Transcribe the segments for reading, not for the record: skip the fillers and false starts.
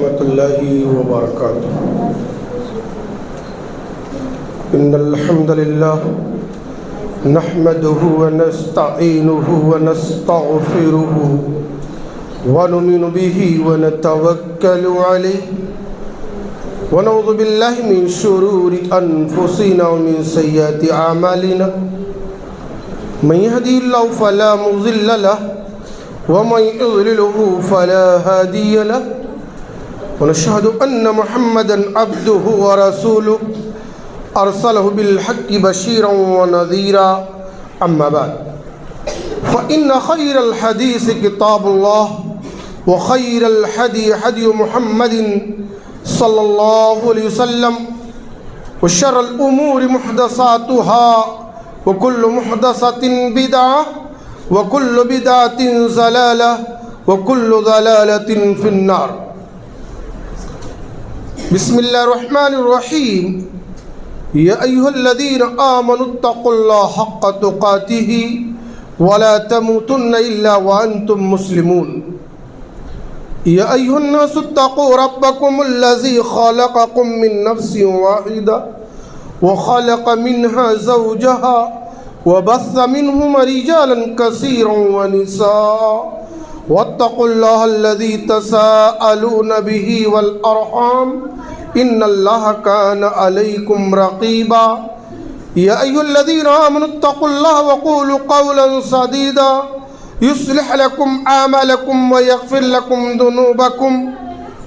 ورحمۃ اللہ وبرکاتہ۔ ان الحمد للہ نحمده ونستعینه ونستغفره ونؤمن به ونتوکل علیہ ونعوذ باللہ من شرور انفسنا ومن سیئات اعمالنا من يهدي الله فلا مضل له ومن يضلله فلا هادي له ونشهد ان محمدا عبده ورسوله ارسله بالحق بشيرا ونذيرا اما بعد فان خير الحديث كتاب الله وخير الهدي هدي محمد صلى الله عليه وسلم وشر الامور محدثاتها وكل محدثة بدعة وكل بدعة ضلالة وكل ضلالة في النار۔ بسم الله الرحمن الرحيم۔ يا أيها الذين آمنوا اتقوا الله حق تقاته ولا تموتن إلا وأنتم مسلمون۔ يا أيها الناس اتقوا ربكم الذي خلقكم من نفس واحدة وخلق منها زوجها وبث منهما رجالا كثيرا ونساء واتقوا الله الذي تساءلون به والأرحام إن الله كان عليكم رقيبا۔ يا أيها الذين آمنوا اتقوا الله وقولوا قولا سديدا يصلح لكم أعمالكم ويغفر لكم ذنوبكم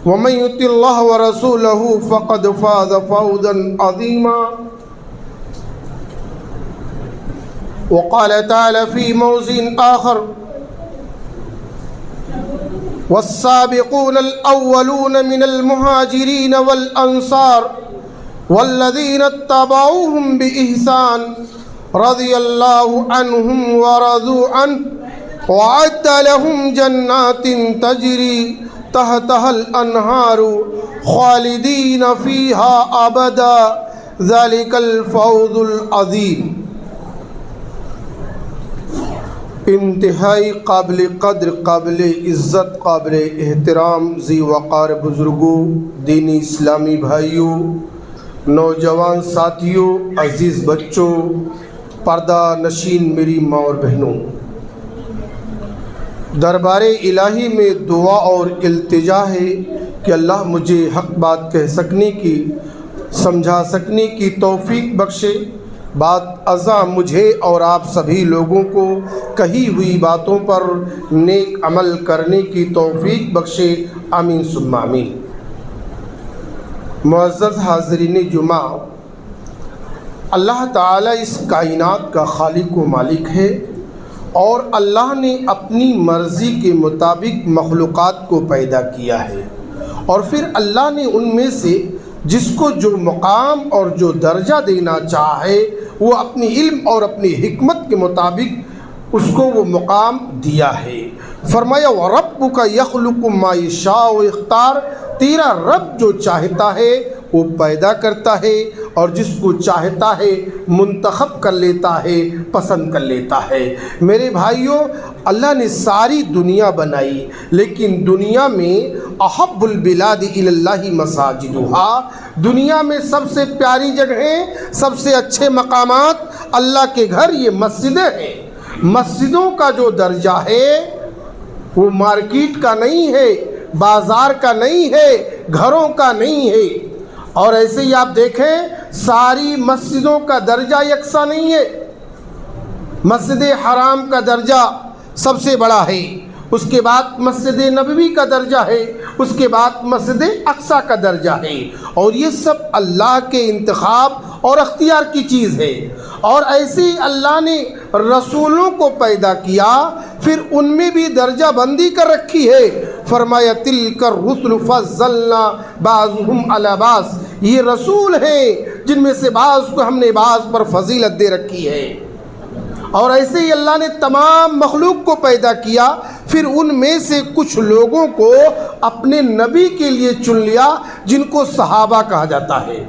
ومن يطع الله ورسوله فقد فاز فوزا عظيما۔ وقال تعالى في موضع آخر: والسابقون الأولون من المهاجرين والأنصار والذين اتبعوهم بإحسان رضي الله عنهم ورضوا عنه وأعد لهم جنات تجري تحتها الأنهار خالدين فيها أبدا ذلك الفوز العظيم۔ انتہائی قابل قدر، قابل عزت، قابل احترام ذی وقار بزرگوں، دینی اسلامی بھائیوں، نوجوان ساتھیوں، عزیز بچوں، پردہ نشین میری ماں اور بہنوں، دربار الہی میں دعا اور التجا ہے کہ اللہ مجھے حق بات کہہ سکنے کی، سمجھا سکنے کی توفیق بخشے، بات ازاں مجھے اور آپ سبھی لوگوں کو کہی ہوئی باتوں پر نیک عمل کرنے کی توفیق بخشے، آمین ثم آمین۔ معزز حاضرین جمعہ، اللہ تعالیٰ اس کائنات کا خالق و مالک ہے، اور اللہ نے اپنی مرضی کے مطابق مخلوقات کو پیدا کیا ہے، اور پھر اللہ نے ان میں سے جس کو جو مقام اور جو درجہ دینا چاہے وہ اپنی علم اور اپنی حکمت کے مطابق اس کو وہ مقام دیا ہے۔ فرمایا وَرَبُّكَ يَخْلُقُ مَا يَشَاءُ وَيَخْتَارُ، تیرا رب جو چاہتا ہے وہ پیدا کرتا ہے، اور جس کو چاہتا ہے منتخب کر لیتا ہے، پسند کر لیتا ہے۔ میرے بھائیوں، اللہ نے ساری دنیا بنائی، لیکن دنیا میں احب البلاد الی اللہ مساجدها، دنیا میں سب سے پیاری جگہیں، سب سے اچھے مقامات، اللہ کے گھر یہ مسجدیں ہیں۔ مسجدوں کا جو درجہ ہے وہ مارکیٹ کا نہیں ہے، بازار کا نہیں ہے، گھروں کا نہیں ہے۔ اور ایسے ہی آپ دیکھیں ساری مسجدوں کا درجہ یکساں نہیں ہے۔ مسجد حرام کا درجہ سب سے بڑا ہے، اس کے بعد مسجد نبوی کا درجہ ہے، اس کے بعد مسجد اقصیٰ کا درجہ ہے، اور یہ سب اللہ کے انتخاب اور اختیار کی چیز ہے۔ اور ایسے ہی اللہ نے رسولوں کو پیدا کیا، پھر ان میں بھی درجہ بندی کر رکھی ہے۔ فرمایا تلک الرسل فضلنا بعضهم علی بعض، یہ رسول ہیں جن میں سے بعض کو ہم نے بعض پر فضیلت دے رکھی ہے۔ اور ایسے ہی اللہ نے تمام مخلوق کو پیدا کیا، پھر ان میں سے کچھ لوگوں کو اپنے نبی کے لیے چن لیا جن کو صحابہ کہا جاتا ہے۔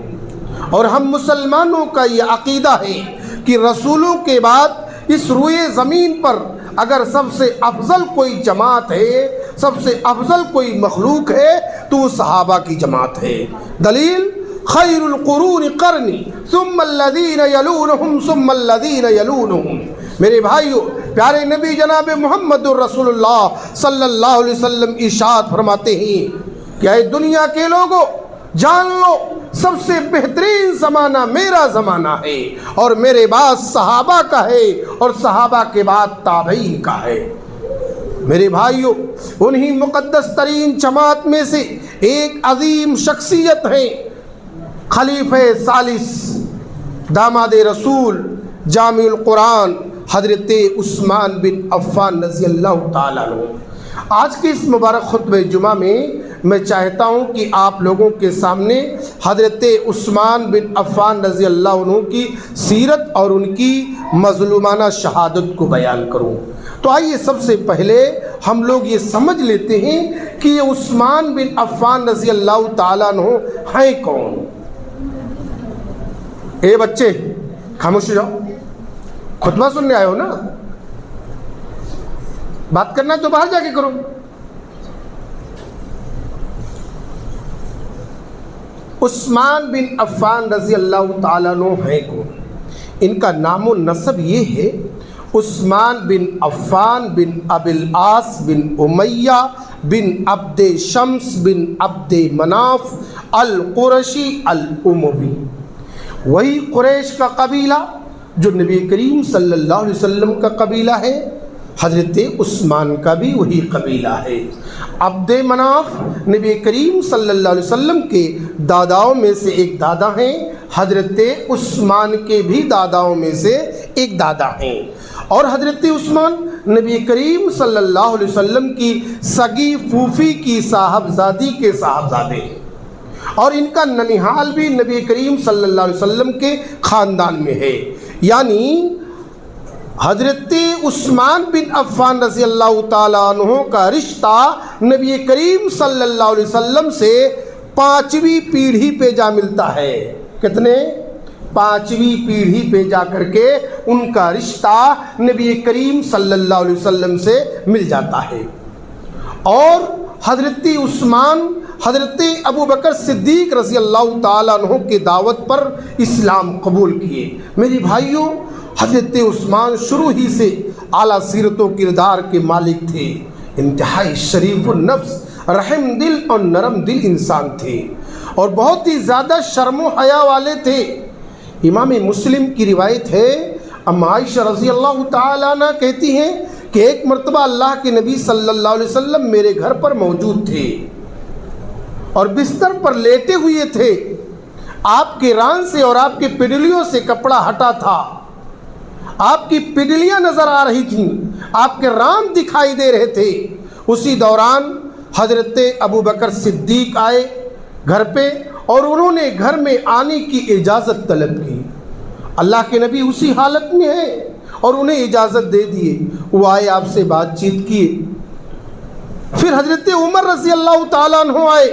اور ہم مسلمانوں کا یہ عقیدہ ہے کہ رسولوں کے بعد اس روئے زمین پر اگر سب سے افضل کوئی جماعت ہے سب سے افضل کوئی مخلوق ہے تو وہ صحابہ کی جماعت ہے۔ دلیل خیر القرون قرنی ثم الذین یلونہم ثم الذین یلونہم۔ میرے بھائیو، پیارے نبی جناب محمد الرسول اللہ صلی اللہ علیہ وسلم ارشاد فرماتے ہیں کہ اے دنیا کے لوگوں، جان لو سب سے بہترین زمانہ میرا زمانہ ہے، اور میرے بعد صحابہ کا ہے، اور صحابہ کے بعد تابعین کا ہے۔ میرے بھائیوں، انہی مقدس ترین جماعت میں سے ایک عظیم شخصیت ہے خلیفہ ثالث داماد رسول جامع القرآن حضرت عثمان بن عفان رضی اللہ تعالیٰ عنہ۔ آج کے اس مبارک خطبہ جمعہ میں میں چاہتا ہوں کہ آپ لوگوں کے سامنے حضرت عثمان بن عفان رضی اللہ عنہ کی سیرت اور ان کی مظلومانہ شہادت کو بیان کروں۔ تو آئیے سب سے پہلے ہم لوگ یہ سمجھ لیتے ہیں کہ یہ عثمان بن عفان رضی اللہ تعالیٰ عنہ ہیں کون۔ اے بچے خاموش ہو جاؤ، خطبہ سننے آئے ہو نا، بات کرنا تو باہر جا کے کرو۔ عثمان بن عفان رضی اللہ تعالیٰ عنہ ہیں کون؟ ان کا نام و نسب یہ ہے عثمان بن عفان بن ابی العاص بن امیہ بن عبد شمس بن عبد مناف القرشی الاموی، وہی قریش کا قبیلہ جو نبی کریم صلی اللہ علیہ وسلم کا قبیلہ ہے، حضرت عثمان کا بھی وہی قبیلہ ہے۔ عبد مناف نبی کریم صلی اللہ علیہ وسلم کے داداؤں میں سے ایک دادا ہیں، حضرت عثمان کے بھی داداؤں میں سے ایک دادا ہیں، اور حضرت عثمان نبی کریم صلی اللہ علیہ وسلم کی سگی پھوپھی کی صاحبزادی کے صاحبزادے ہیں، اور ان کا ننیحال بھی نبی کریم صلی اللہ علیہ وسلم کے خاندان میں ہے۔ یعنی حضرت عثمان بن عفان رضی اللہ تعالیٰ عنہ کا رشتہ نبی کریم صلی اللہ علیہ وسلم سے 5ویں پیڑھی پہ جا ملتا ہے۔ کتنے؟ 5ویں پیڑھی پہ جا کر کے ان کا رشتہ نبی کریم صلی اللہ علیہ وسلم سے مل جاتا ہے۔ اور حضرت عثمان حضرت ابوبکر صدیق رضی اللہ تعالیٰ عنہ کی دعوت پر اسلام قبول کیے۔ میری بھائیوں، حضرت عثمان شروع ہی سے اعلیٰ سیرت و کردار کے مالک تھے، انتہائی شریف النفس، رحم دل اور نرم دل انسان تھے، اور بہت ہی زیادہ شرم و حیا والے تھے۔ امام مسلم کی روایت ہے، اما عائشہ رضی اللہ تعالیٰ عنہ کہتی ہیں کہ ایک مرتبہ اللہ کے نبی صلی اللہ علیہ وسلم میرے گھر پر موجود تھے اور بستر پر لیٹے ہوئے تھے، آپ کے ران سے اور آپ کے پڈلیوں سے کپڑا ہٹا تھا، آپ کی پڈلیاں نظر آ رہی تھیں، آپ کے ران دکھائی دے رہے تھے۔ اسی دوران حضرت ابوبکر صدیق آئے گھر پہ، اور انہوں نے گھر میں آنے کی اجازت طلب کی۔ اللہ کے نبی اسی حالت میں ہیں اور انہیں اجازت دے دیے، وہ آئے، آپ سے بات چیت کیے۔ پھر حضرت عمر رضی اللہ تعالیٰ عنہ آئے،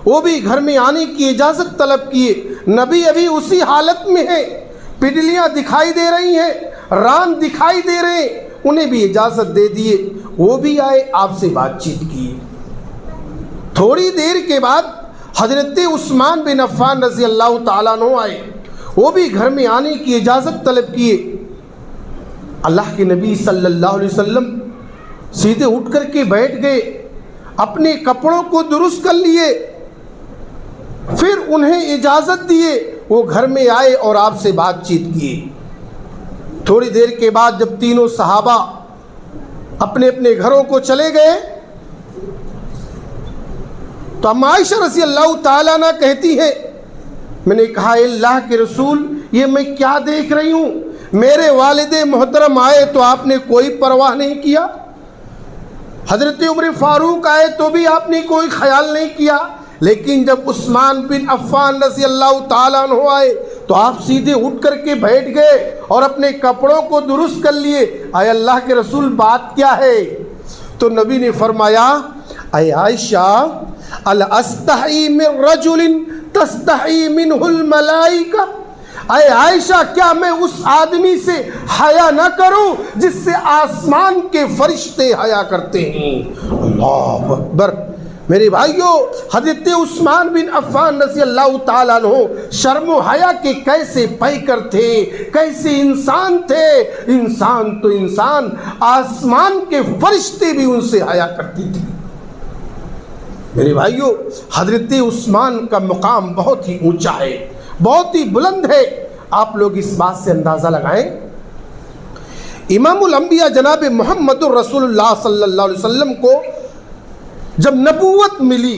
وہ بھی گھر میں آنے کی اجازت طلب کیے۔ نبی ابھی اسی حالت میں ہیں، پڈلیاں دکھائی دے رہی ہیں، ران دکھائی دے رہے ہیں، انہیں بھی اجازت دے دیے، وہ بھی آئے، آپ سے بات چیت کی۔ تھوڑی دیر کے بعد حضرت عثمان بن عفان رضی اللہ تعالیٰ عنہ آئے، وہ بھی گھر میں آنے کی اجازت طلب کیے۔ اللہ کے نبی صلی اللہ علیہ وسلم سیدھے اٹھ کر کے بیٹھ گئے، اپنے کپڑوں کو درست کر لیے، پھر انہیں اجازت دیے، وہ گھر میں آئے اور آپ سے بات چیت کیے۔ تھوڑی دیر کے بعد جب تینوں صحابہ اپنے اپنے گھروں کو چلے گئے تو اما عائشہ رضی اللہ تعالیٰ عنہ کہتی ہے، میں نے کہا اے اللہ کے رسول، یہ میں کیا دیکھ رہی ہوں؟ میرے والد محترم آئے تو آپ نے کوئی پرواہ نہیں کیا، حضرت عمر فاروق آئے تو بھی آپ نے کوئی خیال نہیں کیا، لیکن جب عثمان بن عفان رضی اللہ تعالیٰ عنہ آئے تو آپ سیدھے اٹھ کر کے بیٹھ گئے اور اپنے کپڑوں کو درست کر لیے۔ اے اللہ کے رسول، بات کیا ہے؟ تو نبی نے فرمایا، اے عائشہ، الاستحی من رجل تستحی منہ الملائکہ، اے عائشہ کیا میں اس آدمی سے حیا نہ کروں جس سے آسمان کے فرشتے حیا کرتے ہیں؟ اللہ اکبر۔ میرے بھائیوں، حضرت عثمان بن عفان رضی اللہ تعالیٰ عنہ شرم و حیا کے کیسے پیکر تھے، کیسے انسان تھے۔ انسان تو انسان، آسمان کے فرشتے بھی ان سے حیا کرتے تھے۔ میرے بھائیوں، حضرت عثمان کا مقام بہت ہی اونچا ہے، بہت ہی بلند ہے۔ آپ لوگ اس بات سے اندازہ لگائیں، امام الانبیاء جناب محمد الرسول اللہ صلی اللہ علیہ وسلم کو جب نبوت ملی،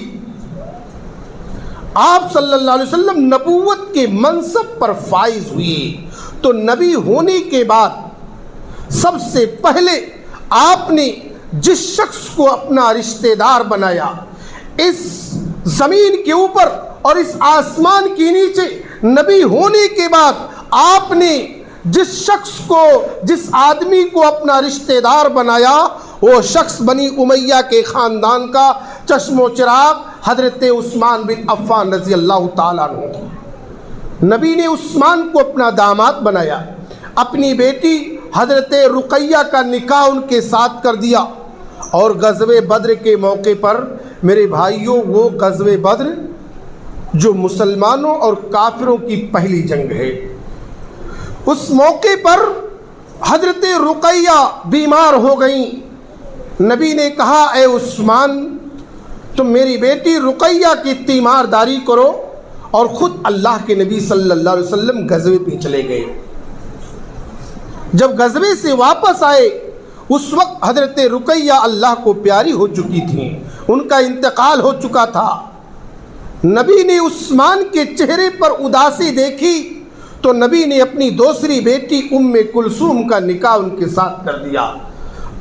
آپ صلی اللہ علیہ وسلم نبوت کے منصب پر فائز ہوئے، تو نبی ہونے کے بعد سب سے پہلے آپ نے جس شخص کو اپنا رشتہ دار بنایا، اس زمین کے اوپر اور اس آسمان کے نیچے نبی ہونے کے بعد آپ نے جس شخص کو، جس آدمی کو اپنا رشتہ دار بنایا، وہ شخص بنی امیہ کے خاندان کا چشم و چراغ حضرت عثمان بن عفان رضی اللہ تعالیٰ عنہ تھا۔ نبی نے عثمان کو اپنا داماد بنایا، اپنی بیٹی حضرت رقیہ کا نکاح ان کے ساتھ کر دیا، اور غزوہ بدر کے موقع پر میرے بھائیوں، وہ غزوہ بدر جو مسلمانوں اور کافروں کی پہلی جنگ ہے، اس موقع پر حضرت رقیہ بیمار ہو گئیں۔ نبی نے کہا اے عثمان، تم میری بیٹی رقیہ کی تیمارداری کرو، اور خود اللہ کے نبی صلی اللہ علیہ وسلم غزوے پہ چلے گئے۔ جب غزوے سے واپس آئے، اس وقت حضرت رقیہ اللہ کو پیاری ہو چکی تھیں، ان کا انتقال ہو چکا تھا۔ نبی نے عثمان کے چہرے پر اداسی دیکھی تو نبی نے اپنی دوسری بیٹی ام کلثوم کا نکاح ان کے ساتھ کر دیا۔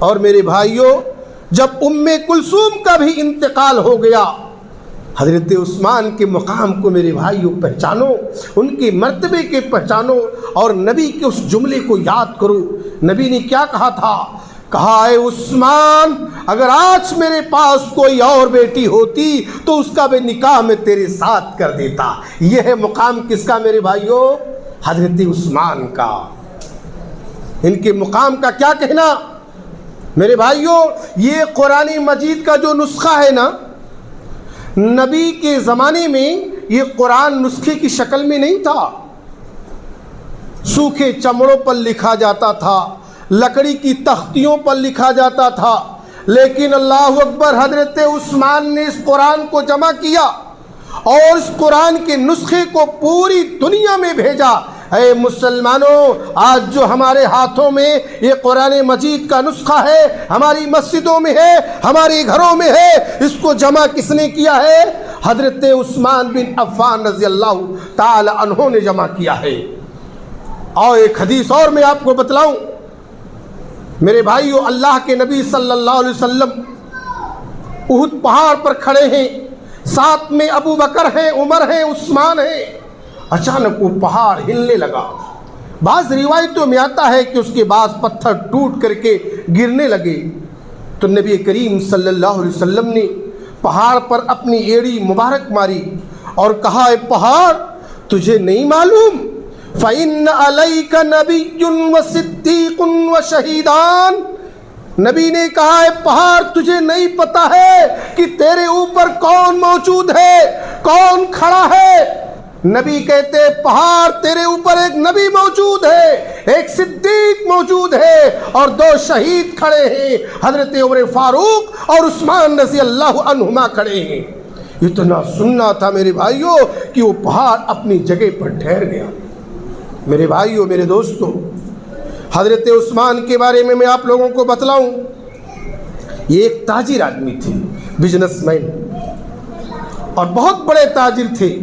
اور میرے بھائیوں، جب ام کلثوم کا بھی انتقال ہو گیا، حضرت عثمان کے مقام کو میرے بھائیوں پہچانو، ان کے مرتبے کے پہچانو، اور نبی کے اس جملے کو یاد کرو۔ نبی نے کیا کہا تھا؟ کہا اے عثمان، اگر آج میرے پاس کوئی اور بیٹی ہوتی تو اس کا بھی نکاح میں تیرے ساتھ کر دیتا۔ یہ ہے مقام کس کا میرے بھائیوں؟ حضرت عثمان کا۔ ان کے مقام کا کیا کہنا میرے بھائیوں؟ یہ قرآن مجید کا جو نسخہ ہے نا، نبی کے زمانے میں یہ قرآن نسخے کی شکل میں نہیں تھا، سوکھے چمڑوں پر لکھا جاتا تھا، لکڑی کی تختیوں پر لکھا جاتا تھا، لیکن اللہ اکبر، حضرت عثمان نے اس قرآن کو جمع کیا اور اس قرآن کے نسخے کو پوری دنیا میں بھیجا۔ اے مسلمانوں، آج جو ہمارے ہاتھوں میں یہ قرآن مجید کا نسخہ ہے، ہماری مسجدوں میں ہے، ہمارے گھروں میں ہے، اس کو جمع کس نے کیا ہے؟ حضرت عثمان بن عفان رضی اللہ تعالی عنہ نے جمع کیا ہے۔ اور ایک حدیث اور میں آپ کو بتلاؤں میرے بھائیو، اللہ کے نبی صلی اللہ علیہ وسلم احد پہاڑ پر کھڑے ہیں، ساتھ میں ابو بکر ہیں، عمر ہیں، عثمان ہیں۔ اچانک وہ پہاڑ ہلنے لگا۔ بعض روایتوں میں آتا ہے کہ اس کے بعد پتھر ٹوٹ کر کے گرنے لگے، تو نبی کریم صلی اللہ علیہ وسلم نے پہاڑ پر اپنی ایڑی مبارک ماری اور کہا اے پہاڑ، تجھے نہیں معلوم فَإِنَّ عَلَيْكَ نَبِيٌّ وَصِدِّيقٌ وَشَهِيدَانِ؟ نبی نے کہا اے پہاڑ، تجھے نہیں پتا ہے کہ تیرے اوپر کون موجود ہے، کون کھڑا ہے؟ نبی کہتے پہاڑ، تیرے اوپر ایک نبی موجود ہے، ایک صدیق موجود ہے، اور دو شہید کھڑے ہیں، حضرت عمر فاروق اور عثمان رضی اللہ عنہما کھڑے ہیں۔ اتنا سننا تھا میرے بھائیوں کہ وہ پہاڑ اپنی جگہ پر ٹھہر گیا۔ میرے بھائیوں، میرے دوستوں، حضرت عثمان کے بارے میں آپ لوگوں کو بتلاؤں، یہ ایک تاجر آدمی تھے، بزنس مین، اور بہت بڑے تاجر تھے،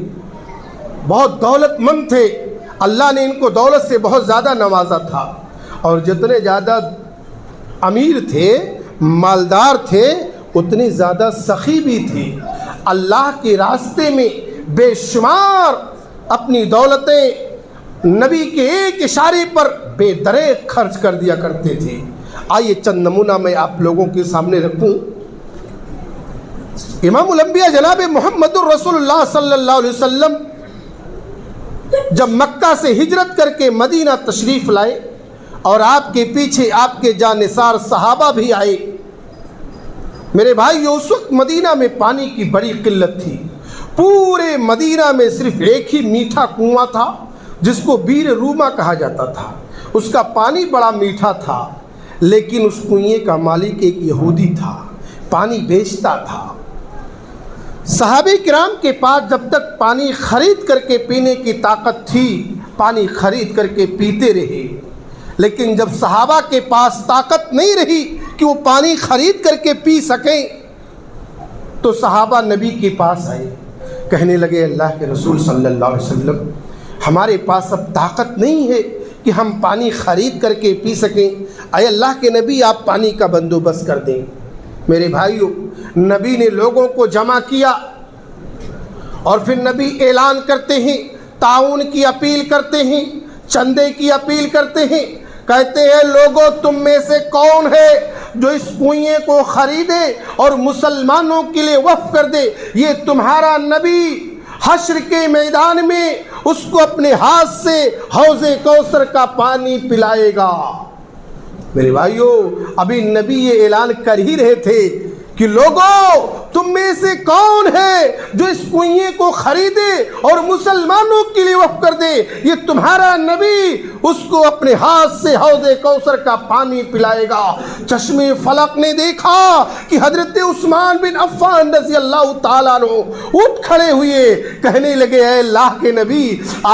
بہت دولت مند تھے۔ اللہ نے ان کو دولت سے بہت زیادہ نوازا تھا، اور جتنے زیادہ امیر تھے، مالدار تھے، اتنے زیادہ سخی بھی تھے۔ اللہ کے راستے میں بے شمار اپنی دولتیں نبی کے ایک اشارے پر بے دریغ خرچ کر دیا کرتے تھے۔ آئیے چند نمونہ میں آپ لوگوں کے سامنے رکھوں۔ امام الانبیاء جناب محمد الرسول اللہ صلی اللہ علیہ وسلم جب مکہ سے ہجرت کر کے مدینہ تشریف لائے اور آپ کے پیچھے آپ کے جانثار صحابہ بھی آئے، میرے بھائی اس وقت مدینہ میں پانی کی بڑی قلت تھی۔ پورے مدینہ میں صرف ایک ہی میٹھا کنواں تھا جس کو بیر روما کہا جاتا تھا، اس کا پانی بڑا میٹھا تھا، لیکن اس کنویں کا مالک ایک یہودی تھا، پانی بیچتا تھا۔ صحابہ کرام کے پاس جب تک پانی خرید کر کے پینے کی طاقت تھی پانی خرید کر کے پیتے رہے، لیکن جب صحابہ کے پاس طاقت نہیں رہی کہ وہ پانی خرید کر کے پی سکیں تو صحابہ نبی کے پاس آئے، کہنے لگے اللہ کے رسول صلی اللہ علیہ وسلم ہمارے پاس اب طاقت نہیں ہے کہ ہم پانی خرید کر کے پی سکیں، اے اللہ کے نبی آپ پانی کا بندوبست کر دیں۔ میرے بھائیوں، نبی نے لوگوں کو جمع کیا اور پھر نبی اعلان کرتے ہیں، تعاون کی اپیل کرتے ہیں، چندے کی اپیل کرتے ہیں، کہتے ہیں لوگوں تم میں سے کون ہے جو اس کنویں کو خریدے اور مسلمانوں کے لیے وقف کر دے، یہ تمہارا نبی حشر کے میدان میں اس کو اپنے ہاتھ سے حوض کوثر کا پانی پلائے گا۔ میرے بھائیوں، ابھی نبی یہ اعلان کر ہی رہے تھے کہ لوگوں تم میں سے کون ہے جو اس کنویں کو خریدے اور مسلمانوں کے لیے وقف کر دے، یہ تمہارا نبی اس کو اپنے ہاتھ سے حوض کوثر کا پانی پلائے گا۔ چشم فلک نے دیکھا کہ حضرت عثمان بن عفان رضی اللہ تعالیٰ عنہ اٹھ کھڑے ہوئے، کہنے لگے اے اللہ کے نبی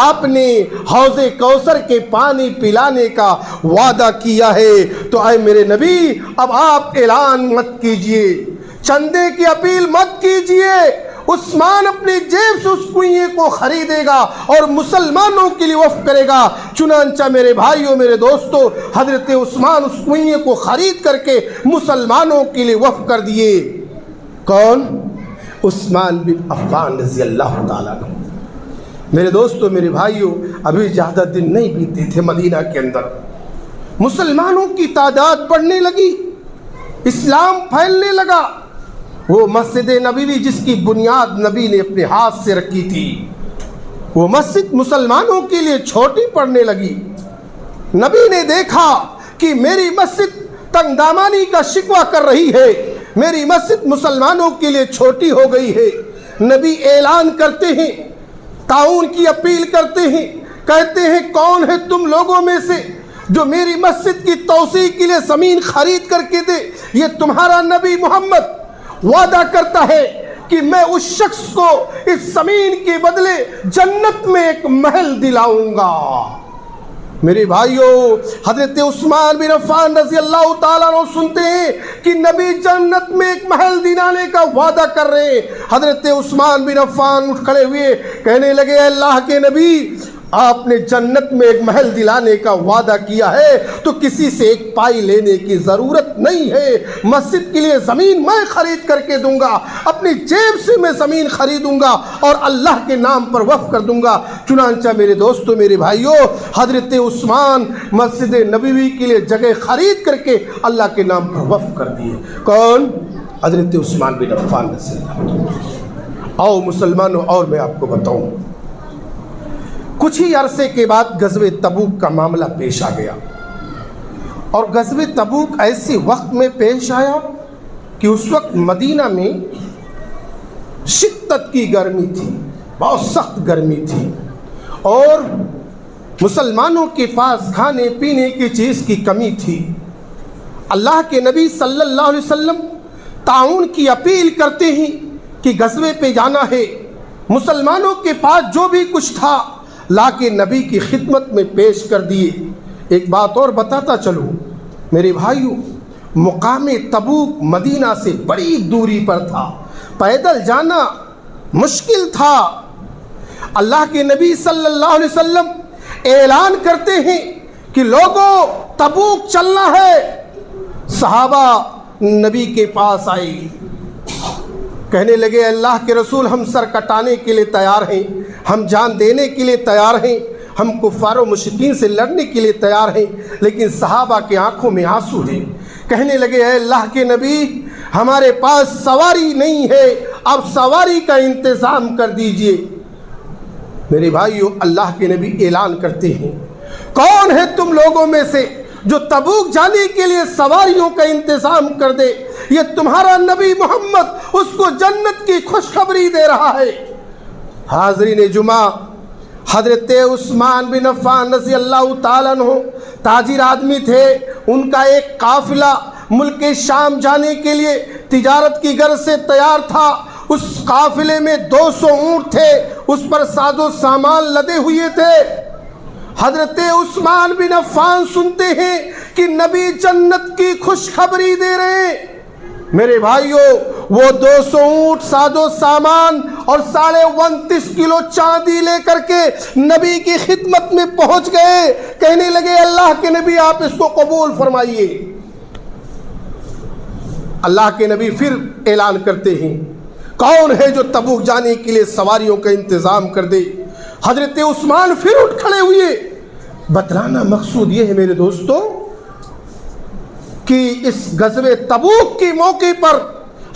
آپ نے حوض کوثر کے پانی پلانے کا وعدہ کیا ہے تو اے میرے نبی اب آپ اعلان مت کیجئے، چندے کی اپیل مت کیجئے، عثمان اپنی جیب سے اس کنویں کو خریدے گا اور مسلمانوں کے لیے وقف کرے گا۔ چنانچہ میرے بھائیوں میرے دوستوں، حضرت عثمان اس کنویں کو خرید کر کے مسلمانوں کے لیے وقف کر دیے۔ کون؟ عثمان بن عفان رضی اللہ تعالیٰ عنہ۔ میرے دوستوں میرے بھائیوں، ابھی زیادہ دن نہیں بیتے تھے مدینہ کے اندر مسلمانوں کی تعداد بڑھنے لگی، اسلام پھیلنے لگا۔ وہ مسجد نبوی جس کی بنیاد نبی نے اپنے ہاتھ سے رکھی تھی، وہ مسجد مسلمانوں کے لیے چھوٹی پڑنے لگی۔ نبی نے دیکھا کہ میری مسجد تنگ دامانی کا شکوہ کر رہی ہے، میری مسجد مسلمانوں کے لیے چھوٹی ہو گئی ہے۔ نبی اعلان کرتے ہیں، تعاون کی اپیل کرتے ہیں، کہتے ہیں کون ہے تم لوگوں میں سے جو میری مسجد کی توسیع کے لیے زمین خرید کر کے دے؟ یہ تمہارا نبی محمد وعدہ کرتا ہے کہ میں اس شخص کو اس زمین کے بدلے جنت میں ایک محل دلاؤں گا۔ میرے بھائیوں، حضرت عثمان بن عفان رضی اللہ تعالیٰ عنہ سنتے ہیں کہ نبی جنت میں ایک محل دلانے کا وعدہ کر رہے ہیں۔ حضرت عثمان بن عفان اٹھ کھڑے ہوئے، کہنے لگے اے اللہ کے نبی آپ نے جنت میں ایک محل دلانے کا وعدہ کیا ہے تو کسی سے ایک پائی لینے کی ضرورت نہیں ہے، مسجد کے لیے زمین میں خرید کر کے دوں گا، اپنی جیب سے میں زمین خریدوں گا اور اللہ کے نام پر وقف کر دوں گا۔ چنانچہ میرے دوستوں میرے بھائیوں، حضرت عثمان مسجد نبوی کے لیے جگہ خرید کر کے اللہ کے نام پر وقف کر دیے۔ کون؟ حضرت عثمان بن عفان رضی اللہ۔ آؤ مسلمانوں، اور میں آپ کو بتاؤں، کچھ ہی عرصے کے بعد غزوہ تبوک کا معاملہ پیش آ گیا، اور غزوہ تبوک ایسے وقت میں پیش آیا کہ اس وقت مدینہ میں شدت کی گرمی تھی، بہت سخت گرمی تھی، اور مسلمانوں کے پاس کھانے پینے کی چیز کی کمی تھی۔ اللہ کے نبی صلی اللہ علیہ وسلم تعاون کی اپیل کرتے ہیں کہ غزوے پہ جانا ہے، مسلمانوں کے پاس جو بھی کچھ تھا لا کے نبی کی خدمت میں پیش کر دیے۔ ایک بات اور بتاتا چلوں میرے بھائیوں، مقام تبوک مدینہ سے بڑی دوری پر تھا، پیدل جانا مشکل تھا۔ اللہ کے نبی صلی اللہ علیہ وسلم اعلان کرتے ہیں کہ لوگوں تبوک چلنا ہے۔ صحابہ نبی کے پاس آئے، کہنے لگے اللہ کے رسول ہم سر کٹانے کے لیے تیار ہیں، ہم جان دینے کے لیے تیار ہیں، ہم کفار و مشرکین سے لڑنے کے لیے تیار ہیں، لیکن صحابہ کے آنکھوں میں آنسو ہیں۔ کہنے لگے اے اللہ کے نبی ہمارے پاس سواری نہیں ہے، اب سواری کا انتظام کر دیجئے۔ میرے بھائیو، اللہ کے نبی اعلان کرتے ہیں، کون ہے تم لوگوں میں سے جو تبوک جانے کے لیے سواریوں کا انتظام کر دے؟ یہ تمہارا نبی محمد اس کو جنت کی خوشخبری دے رہا ہے۔ حاضرین جمعہ، حضرت عثمان بن عفان رضی اللہ تعالیٰ عنہ تاجر آدمی تھے۔ ان کا ایک قافلہ ملک شام جانے کے لیے تجارت کی غرض سے تیار تھا۔ اس قافلے میں 200 اونٹ تھے، اس پر ساز و سامان لدے ہوئے تھے۔ حضرت عثمان بن عفان سنتے ہیں کہ نبی جنت کی خوشخبری دے رہے ہیں۔ میرے بھائیو، وہ 200 اونٹ، ساز و سامان اور 29.5 کلو چاندی لے کر کے نبی کی خدمت میں پہنچ گئے۔ کہنے لگے، اللہ کے نبی آپ اس کو قبول فرمائیے۔ اللہ کے نبی پھر اعلان کرتے ہیں، کون ہے جو تبوک جانے کے لیے سواریوں کا انتظام کر دے؟ حضرت عثمان پھر اٹھ کھڑے ہوئے۔ بتلانا مقصود یہ ہے میرے دوستو کہ اس غزوہ تبوک کے موقع پر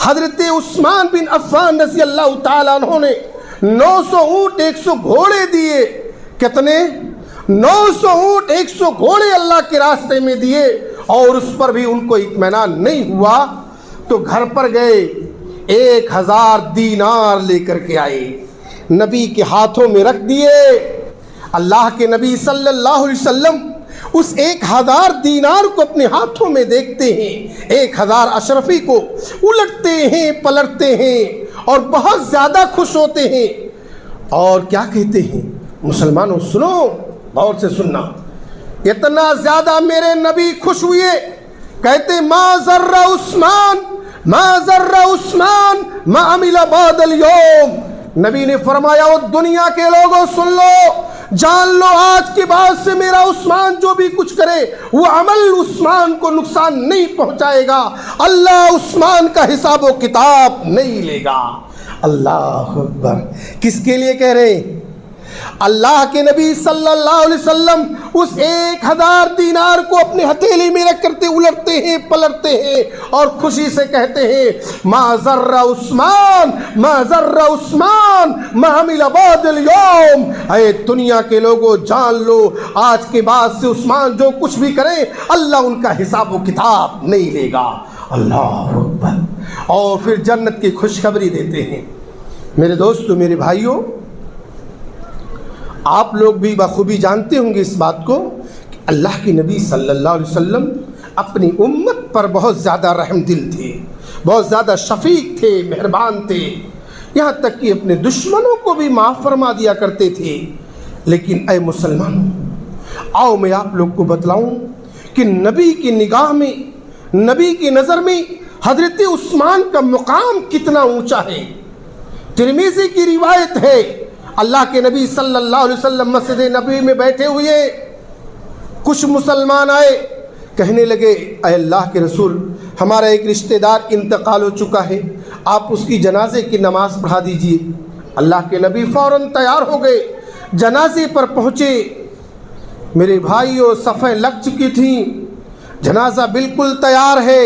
حضرت عثمان بن عفان رضی اللہ تعالیٰ عنہ نے 900 اونٹ 100 گھوڑے دیے۔ کتنے؟ 900 اونٹ 100 گھوڑے اللہ کے راستے میں دیے، اور اس پر بھی ان کو اطمینان نہیں ہوا تو گھر پر گئے، 1000 دینار لے کر کے آئے، نبی کے ہاتھوں میں رکھ دیے۔ اللہ کے نبی صلی اللہ علیہ وسلم اس 1000 دینار کو اپنے ہاتھوں میں دیکھتے ہیں، 1000 اشرفی کو الٹتے ہیں، پلٹتے ہیں اور بہت زیادہ خوش ہوتے ہیں، اور کیا کہتے ہیں؟ مسلمانوں سنو، غور سے سننا، اتنا زیادہ میرے نبی خوش ہوئے، کہتے ما ضر عثمان ما ضر عثمان ما عمل بعد اليوم۔ نبی نے فرمایا، وہ دنیا کے لوگوں سن لو، جان لو، آج کے بعد سے میرا عثمان جو بھی کچھ کرے وہ عمل عثمان کو نقصان نہیں پہنچائے گا، اللہ عثمان کا حساب و کتاب نہیں لے گا۔ اللہ اکبر! کس کے لیے کہہ رہے ہیں؟ اللہ کے نبی صلی اللہ علیہ وسلم اس 1000 دینار کو اپنے ہتھیلی میں رکھ کرتے الٹتے ہیں، پلٹتے ہیں اور خوشی سے کہتے ہیں، ما ضر عثمان ما ضر عثمان ما عمل بعد اليوم۔ اے دنیا کے لوگوں جان لو، آج کے بعد سے عثمان جو کچھ بھی کرے اللہ ان کا حساب و کتاب نہیں لے گا۔ اللہ اکبر! اور پھر جنت کی خوشخبری دیتے ہیں۔ میرے دوستو، میرے بھائیوں، آپ لوگ بھی بخوبی جانتے ہوں گے اس بات کو کہ اللہ کے نبی صلی اللہ علیہ وسلم اپنی امت پر بہت زیادہ رحم دل تھے، بہت زیادہ شفیق تھے، مہربان تھے، یہاں تک کہ اپنے دشمنوں کو بھی معاف فرما دیا کرتے تھے۔ لیکن اے مسلمانوں، آؤ میں آپ لوگ کو بتلاؤں کہ نبی کی نگاہ میں، نبی کی نظر میں حضرت عثمان کا مقام کتنا اونچا ہے۔ ترمذی کی روایت ہے، اللہ کے نبی صلی اللہ علیہ وسلم مسجد نبی میں بیٹھے ہوئے، کچھ مسلمان آئے، کہنے لگے، اے اللہ کے رسول، ہمارا ایک رشتہ دار انتقال ہو چکا ہے، آپ اس کی جنازے کی نماز پڑھا دیجئے۔ اللہ کے نبی فوراً تیار ہو گئے، جنازے پر پہنچے۔ میرے بھائیوں، صفیں لگ چکی تھیں، جنازہ بالکل تیار ہے۔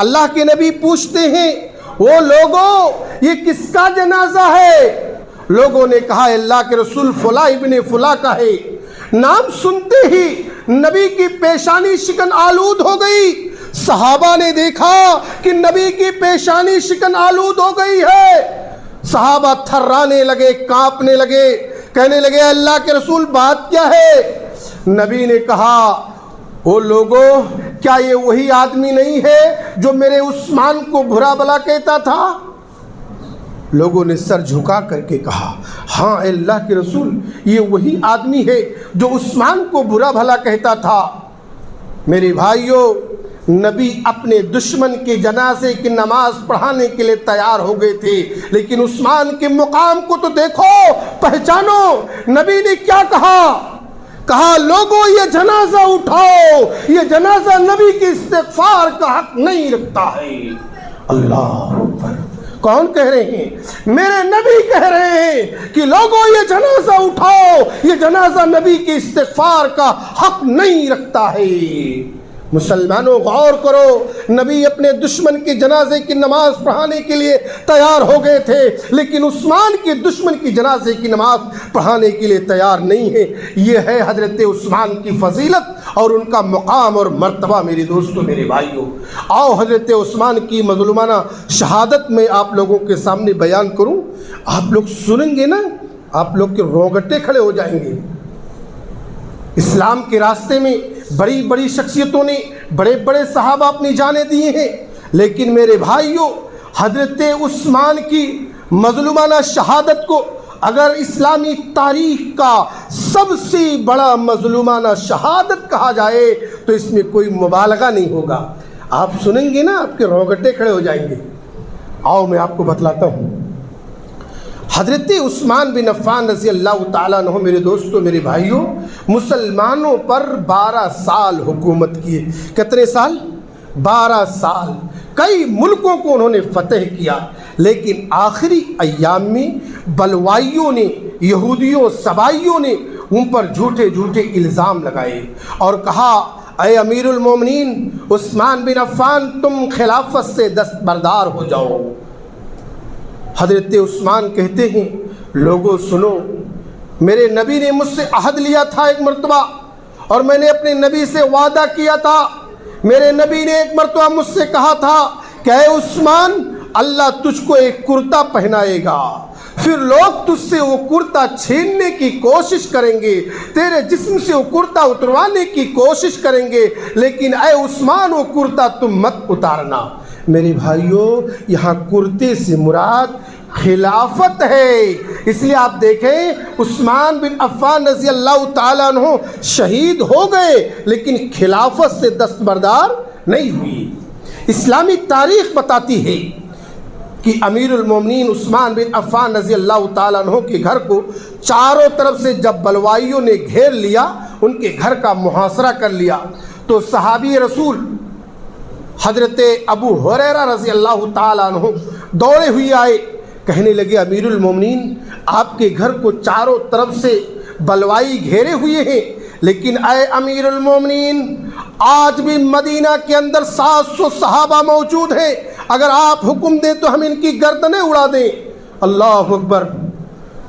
اللہ کے نبی پوچھتے ہیں، وہ لوگوں یہ کس کا جنازہ ہے؟ لوگوں نے کہا، اللہ کے رسول فلاں ابن فلاں کا ہے۔ نام سنتے ہی نبی کی پیشانی شکن آلود ہو گئی۔ صحابہ نے دیکھا کہ نبی کی پیشانی شکن آلود ہو گئی ہے۔ صحابہ تھرانے لگے، کانپنے لگے، کہنے لگے، اللہ کے رسول بات کیا ہے؟ نبی نے کہا، وہ لوگوں کیا یہ وہی آدمی نہیں ہے جو میرے عثمان کو برا بلا کہتا تھا؟ لوگوں نے سر جھکا کر کے کہا، ہاں اے اللہ کے رسول، یہ وہی آدمی ہے جو عثمان کو برا بھلا کہتا تھا۔ میرے بھائیوں، نبی اپنے دشمن کے جنازے کی نماز پڑھانے کے لیے تیار ہو گئے تھے، لیکن عثمان کے مقام کو تو دیکھو، پہچانو۔ نبی نے کیا کہا، لوگوں یہ جنازہ اٹھاؤ، یہ جنازہ نبی کے استغفار کا حق نہیں رکھتا ہے۔ اللہ اکبر! کون کہہ رہے ہیں؟ میرے نبی کہہ رہے ہیں کہ لوگوں یہ جنازہ اٹھاؤ، یہ جنازہ نبی کے استغفار کا حق نہیں رکھتا ہے۔ مسلمانوں غور کرو، نبی اپنے دشمن کے جنازے کی نماز پڑھانے کے لیے تیار ہو گئے تھے، لیکن عثمان کے دشمن کی جنازے کی نماز پڑھانے کے لیے تیار نہیں ہے۔ یہ ہے حضرت عثمان کی فضیلت اور ان کا مقام اور مرتبہ۔ میرے دوستو، میرے بھائیوں، آؤ حضرت عثمان کی مظلومانہ شہادت میں آپ لوگوں کے سامنے بیان کروں۔ آپ لوگ سنیں گے نا، آپ لوگ کے رونگٹے کھڑے ہو جائیں گے۔ اسلام کے راستے میں بڑی بڑی شخصیتوں نے، بڑے بڑے صحابہ اپنی جانیں دیے ہیں، لیکن میرے بھائیوں، حضرت عثمان کی مظلومانہ شہادت کو اگر اسلامی تاریخ کا سب سے بڑا مظلومانہ شہادت کہا جائے تو اس میں کوئی مبالغہ نہیں ہوگا۔ آپ سنیں گے نا، آپ کے رونگٹے کھڑے ہو جائیں گے۔ آؤ میں آپ کو بتلاتا ہوں۔ حضرت عثمان بن عفان رضی اللہ تعالیٰ عنہ، میرے دوستو، میرے بھائیوں، مسلمانوں پر 12 سال حکومت کیے۔ کتنے سال؟ 12 سال۔ کئی ملکوں کو انہوں نے فتح کیا، لیکن آخری ایام میں بلوائیوں نے، یہودیوں، سبائیوں نے ان پر جھوٹے جھوٹے الزام لگائے اور کہا، اے امیر المومنین عثمان بن عفان، تم خلافت سے دستبردار ہو جاؤ۔ حضرت عثمان کہتے ہیں، لوگوں سنو، میرے نبی نے مجھ سے عہد لیا تھا ایک مرتبہ، اور میں نے اپنے نبی سے وعدہ کیا تھا۔ میرے نبی نے ایک مرتبہ مجھ سے کہا تھا کہ اے عثمان، اللہ تجھ کو ایک کرتا پہنائے گا، پھر لوگ تجھ سے وہ کرتا چھیننے کی کوشش کریں گے، تیرے جسم سے وہ کرتا اتروانے کی کوشش کریں گے، لیکن اے عثمان وہ کرتا تم مت اتارنا۔ میرے بھائیوں، یہاں کرتے سے مراد خلافت ہے۔ اس لیے آپ دیکھیں، عثمان بن عفان رضی اللہ تعالیٰ عنہ شہید ہو گئے، لیکن خلافت سے دستبردار نہیں ہوئی۔ اسلامی تاریخ بتاتی ہے کہ امیر المومنین عثمان بن عفان رضی اللہ تعالیٰ عنہ کے گھر کو چاروں طرف سے جب بلوائیوں نے گھیر لیا، ان کے گھر کا محاصرہ کر لیا، تو صحابی رسول حضرت ابو ہریرہ رضی اللہ تعالیٰ عنہ دوڑے ہوئے آئے، کہنے لگے، امیر المومنین، آپ کے گھر کو چاروں طرف سے بلوائی گھیرے ہوئے ہیں، لیکن اے امیر المومنین، آج بھی مدینہ کے اندر 700 صحابہ موجود ہیں، اگر آپ حکم دیں تو ہم ان کی گردنیں اڑا دیں۔ اللہ اکبر۔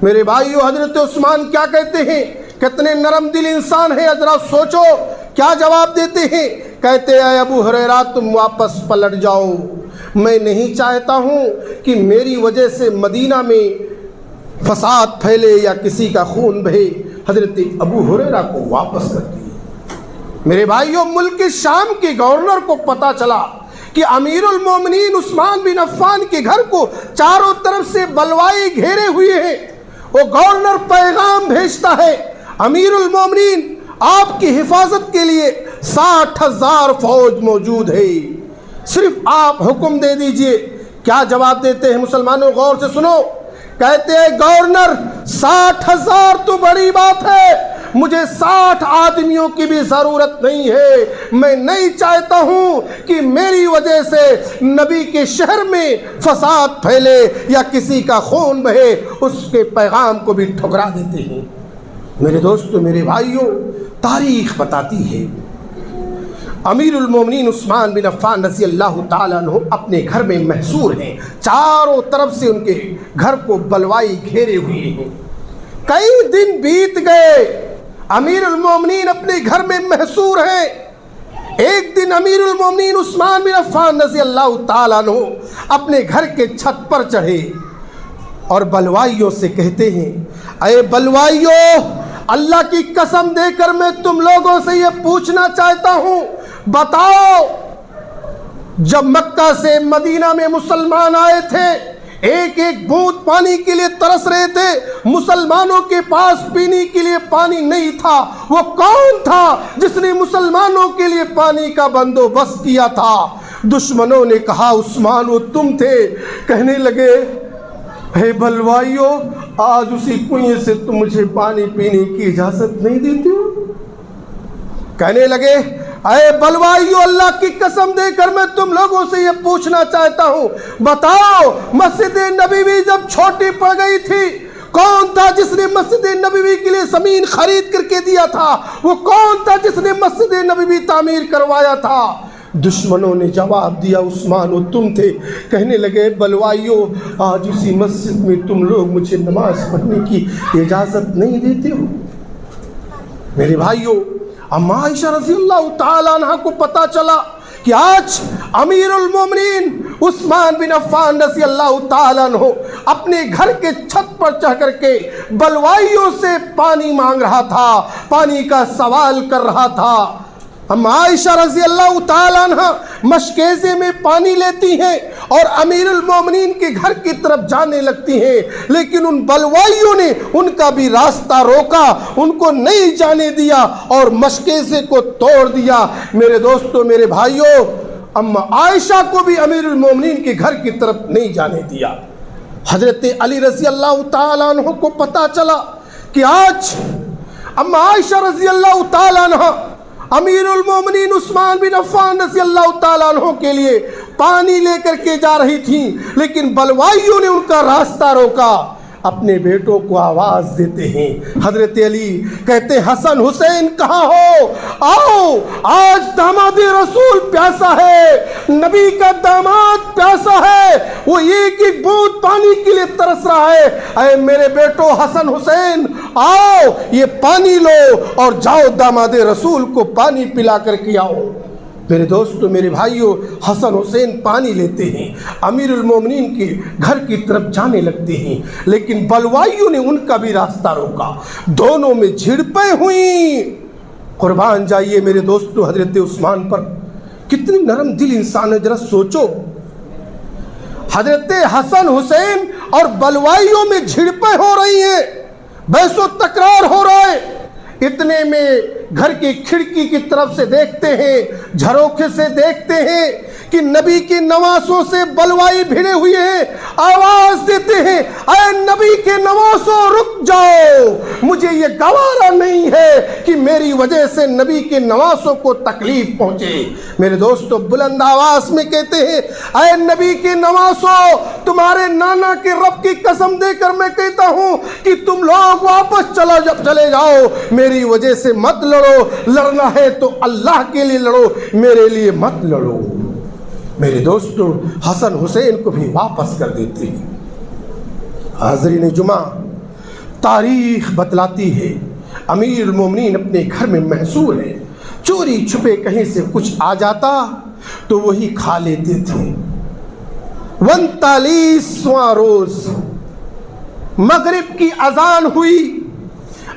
میرے بھائیو، حضرت عثمان کیا کہتے ہیں؟ کتنے نرم دل انسان ہیں، ذرا سوچو کیا جواب دیتے ہیں۔ کہتے ہیں، اے ابو ہریرہ، تم واپس پلٹ جاؤ، میں نہیں چاہتا ہوں کہ میری وجہ سے مدینہ میں فساد پھیلے یا کسی کا خون بہے۔ حضرت ابو ہریرہ کو واپس کر دیے۔ میرے بھائیوں، ملک شام کے گورنر کو پتا چلا کہ امیر المومنین عثمان بن عفان کے گھر کو چاروں طرف سے بلوائی گھیرے ہوئے ہیں۔ وہ گورنر پیغام بھیجتا ہے، امیر المومنین، آپ کی حفاظت کے لیے 60,000 فوج موجود ہے، صرف آپ حکم دے دیجئے۔ کیا جواب دیتے ہیں مسلمانوں؟ غور سے سنو۔ کہتے ہیں، گورنر، 60,000 تو بڑی بات ہے، مجھے 60 آدمیوں کی بھی ضرورت نہیں ہے۔ میں نہیں چاہتا ہوں کہ میری وجہ سے نبی کے شہر میں فساد پھیلے یا کسی کا خون بہے۔ اس کے پیغام کو بھی ٹھکرا دیتے ہیں۔ میرے دوستو، میرے بھائیوں، تاریخ بتاتی ہے امیر المومنین عثمان بن عفان رضی اللہ تعالیٰ عنہ اپنے گھر میں محصور ہیں، چاروں طرف سے ان کے گھر کو بلوائی گھیرے ہوئے ہیں۔ کئی دن بیت گئے، امیر المومنین اپنے گھر میں محصور ہیں۔ ایک دن امیر المومنین عثمان بن عفان رضی اللہ تعالیٰ عنہ اپنے گھر کے چھت پر چڑھے اور بلوائیوں سے کہتے ہیں، اے بلوائیوں، اللہ کی قسم دے کر میں تم لوگوں سے یہ پوچھنا چاہتا ہوں، بتاؤ، جب مکہ سے مدینہ میں مسلمان آئے تھے، ایک ایک بوند پانی کے لیے ترس رہے تھے، مسلمانوں کے پاس پینے کے لیے پانی نہیں تھا، وہ کون تھا جس نے مسلمانوں کے لیے پانی کا بندوبست کیا تھا؟ دشمنوں نے کہا، عثمان، وہ تم تھے۔ کہنے لگے، اے بلوائیوں، آج اسی کنویں سے تم مجھے پانی پینے کی اجازت نہیں دیتے ہو۔ کہنے لگے، اے بلوائیوں، اللہ کی قسم دے کر میں تم لوگوں سے یہ پوچھنا چاہتا ہوں، بتاؤ، مسجد نبوی جب چھوٹی پڑ گئی تھی، کون تھا تھا جس نے مسجد نبوی کے لیے زمین خرید کر کے دیا تھا؟ وہ کون تھا جس نے مسجد نبوی تعمیر کروایا تھا؟ دشمنوں نے جواب دیا عثمان و تم تھے۔ کہنے لگے بلوائیو آج اسی مسجد میں تم لوگ مجھے نماز پڑھنے کی اجازت نہیں دیتے ہو۔ میرے بھائیو، اما عائشہ رضی اللہ تعالیٰ عنہ کو پتا چلا کہ آج امیر المومنین عثمان بن عفان رضی اللہ تعالیٰ عنہ اپنے گھر کے چھت پر چڑھ کر کے بلوائیوں سے پانی مانگ رہا تھا، پانی کا سوال کر رہا تھا۔ اما عائشہ رضی اللہ تعالیٰ عنہ مشکیزے میں پانی لیتی ہیں اور امیر المومنین کے گھر کی طرف جانے لگتی ہیں، لیکن ان بلوائیوں نے ان کا بھی راستہ روکا، ان کو نہیں جانے دیا اور مشکیزے کو توڑ دیا۔ میرے دوستو، میرے بھائیوں، اما عائشہ کو بھی امیر المومنین کے گھر کی طرف نہیں جانے دیا۔ حضرت علی رضی اللہ تعالیٰ عنہ کو پتا چلا کہ آج اما عائشہ رضی اللہ تعالیٰ عنہ امیر المومنین عثمان بن عفان رضی اللہ تعالیٰ عنہ کے لیے پانی لے کر کے جا رہی تھیں، لیکن بلوائیوں نے ان کا راستہ روکا۔ اپنے بیٹوں کو آواز دیتے ہیں، حضرت علی کہتے ہیں حسن حسین کہاں ہو؟ آؤ، آج داماد رسول پیاسا ہے، نبی کا داماد پیاسا ہے، وہ ایک ایک بوند پانی کے لیے ترس رہا ہے۔ اے میرے بیٹو حسن حسین، آؤ یہ پانی لو اور جاؤ داماد رسول کو پانی پلا کر کے آؤ۔ میرے دوستو، میرے بھائیوں، حسن حسین پانی لیتے ہیں، امیر المومنین کے گھر کی طرف جانے لگتے ہیں، لیکن بلوائیوں نے ان کا بھی راستہ روکا، دونوں میں جھڑپیں ہوئیں۔ قربان جائیے میرے دوستو حضرت عثمان پر، کتنی نرم دل انسان ہے، ذرا سوچو۔ حضرت حسن حسین اور بلوائیوں میں جھڑپیں ہو رہی ہیں، بحث و تکرار ہو رہا ہے۔ اتنے میں گھر کی کھڑکی کی طرف سے دیکھتے ہیں، جھروکے سے دیکھتے ہیں کہ نبی کے نواسوں سے بلوائی بھیڑے ہوئے ہیں۔ آواز دیتے ہیں اے نبی کے نواسوں رک جاؤ، مجھے یہ گوارا نہیں ہے کہ میری وجہ سے نبی کے نواسوں کو تکلیف پہنچے۔ میرے دوستو بلند آواز میں کہتے ہیں اے نبی کے نواسوں، تمہارے نانا کے رب کی قسم دے کر میں کہتا ہوں کہ تم لوگ واپس چلے جاؤ، میری وجہ سے مت لڑو، لڑنا ہے تو اللہ کے لیے لڑو، میرے لیے مت لڑو۔ میرے دوستو حسن حسین کو بھی واپس کر دیتے ہیں۔ حاضرین جمعہ، تاریخ بتلاتی ہے امیر المومنین اپنے گھر میں محصور ہے، چوری چھپے کہیں سے کچھ آ جاتا تو وہی کھا لیتے تھے۔ 39واں روز مغرب کی اذان ہوئی،